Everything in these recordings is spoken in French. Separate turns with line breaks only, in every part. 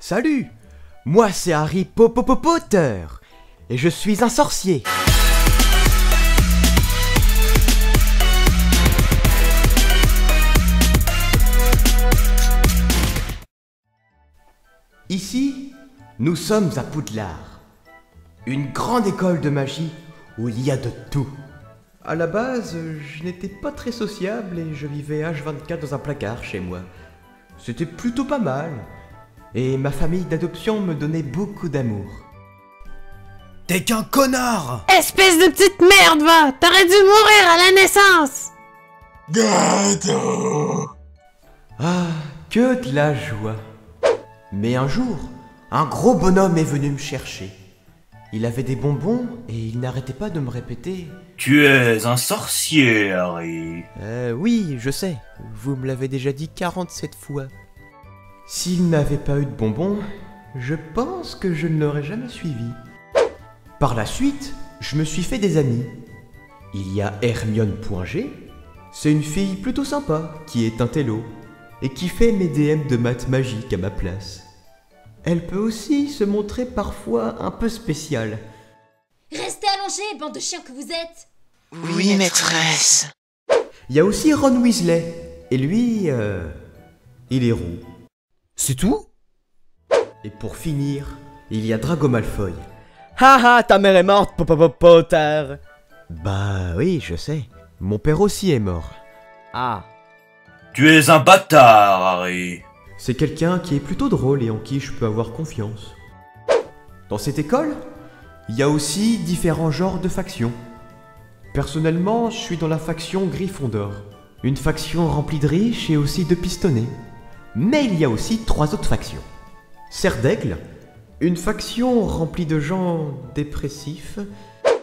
Salut! Moi c'est Harry Potter et je suis un sorcier. Ici, nous sommes à Poudlard, une grande école de magie où il y a de tout. À la base, je n'étais pas très sociable et je vivais H24 dans un placard chez moi. C'était plutôt pas mal. Et ma famille d'adoption me donnait beaucoup d'amour.
T'es qu'un connard!
Espèce de petite merde, va! T'aurais dû mourir à la naissance!
Gâteau!
Ah, que de la joie. Mais un jour, un gros bonhomme est venu me chercher. Il avait des bonbons et il n'arrêtait pas de me répéter «
Tu es un sorcier, Harry. »
Oui, je sais, vous me l'avez déjà dit 47 fois. S'il n'avait pas eu de bonbons, je pense que je ne l'aurais jamais suivi. Par la suite, je me suis fait des amis. Il y a Hermione.g, c'est une fille plutôt sympa, qui est un télo, et qui fait mes DM de maths magiques à ma place. Elle peut aussi se montrer parfois un peu spéciale.
Restez allongés, bande de chiens que vous êtes!
Oui, maîtresse.
Il y a aussi Ron Weasley, et lui, il est roux.
C'est tout?
Et pour finir, il y a Drago Malfoy.
Haha, ta mère est morte, Potter.
Bah oui, je sais. Mon père aussi est mort.
Ah.
Tu es un bâtard, Harry.
C'est quelqu'un qui est plutôt drôle et en qui je peux avoir confiance. Dans cette école, il y a aussi différents genres de factions. Personnellement, je suis dans la faction Gryffondor. Une faction remplie de riches et aussi de pistonnés. Mais il y a aussi 3 autres factions. Serre d'Aigle, une faction remplie de gens dépressifs.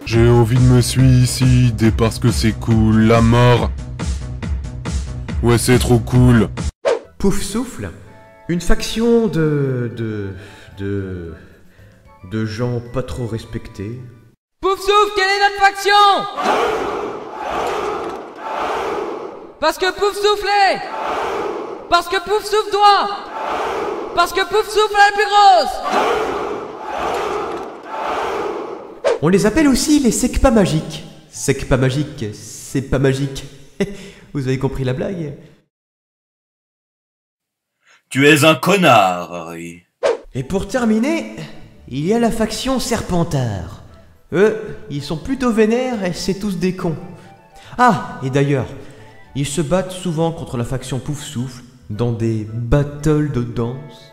J'ai envie de me suicider parce que c'est cool, la mort. Ouais, c'est trop cool.
Pouf Souffle, une faction de gens pas trop respectés.
Pouf Souffle, quelle est notre faction? Parce que Pouf Souffle est... Parce que Pouf Souffle doit... Parce que Pouf Souffle est la plus grosse.
On les appelle aussi les Secpas magiques. Secpas magiques, c'est pas magique. Vous avez compris la blague?
Tu es un connard, Harry.
Et pour terminer, il y a la faction Serpentard. Eux, ils sont plutôt vénères et c'est tous des cons. Ah, et d'ailleurs, ils se battent souvent contre la faction Pouf Souffle dans des battles de danse.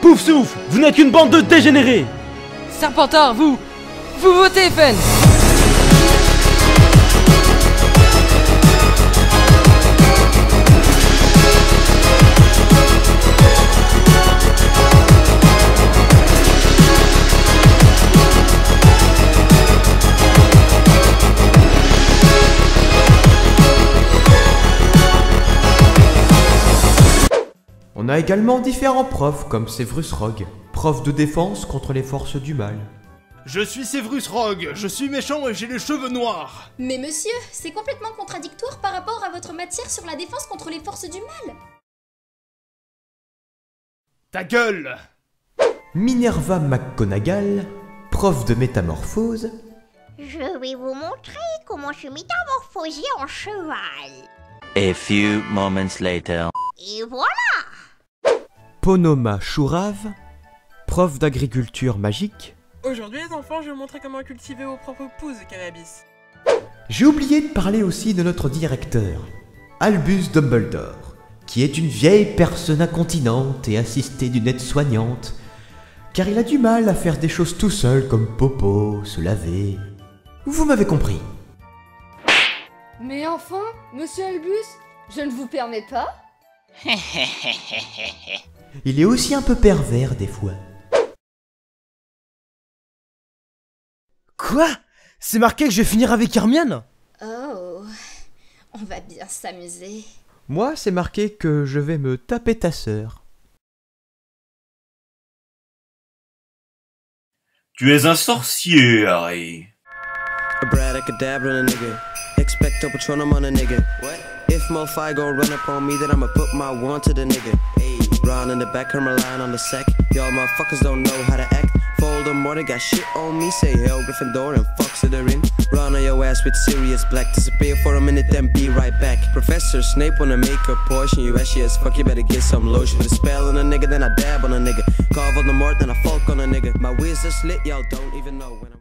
Pouf souffle, vous n'êtes qu'une bande de dégénérés.
Serpentard, vous votez, FN.
On a également différents profs comme Severus Rogue, prof de défense contre les forces du mal.
Je suis Severus Rogue, je suis méchant et j'ai les cheveux noirs.
Mais monsieur, c'est complètement contradictoire par rapport à votre matière sur la défense contre les forces du mal.
Ta gueule!
Minerva McGonagall, prof de métamorphose.
Je vais vous montrer comment je métamorphosé en cheval.
A few moments later.
Et voilà!
Ponoma Chourave, prof d'agriculture magique.
Aujourd'hui les enfants, je vais vous montrer comment cultiver vos propres pousses de cannabis.
J'ai oublié de parler aussi de notre directeur, Albus Dumbledore, qui est une vieille personne incontinente et assistée d'une aide-soignante, car il a du mal à faire des choses tout seul comme popo, se laver. Vous m'avez compris.
Mais enfin, monsieur Albus, je ne vous permets pas.
Il est aussi un peu pervers des fois.
Quoi? C'est marqué que je vais finir avec Hermione?
Oh, on va bien s'amuser.
Moi, c'est marqué que je vais me taper ta sœur.
Tu es un sorcier, Harry.
Abracadabra on a nigga. Expecto Patronum on a nigga. What? If Malphite gon' run up on me, then I'ma put my one to the nigga. Ayy, Ron in the back, her line on the sack. Y'all motherfuckers don't know how to act. Voldemort, they got shit on me. Say hell, Gryffindor, and fuck Slytherin. Run on your ass with Sirius Black. Disappear for a minute, then be right back. Professor Snape wanna make a portion. You ashy as fuck, you better get some lotion. Put a spell on a nigga, then I dab on a nigga. Call Voldemort, then I fuck on a nigga. My wizard's lit, y'all don't even know when I'm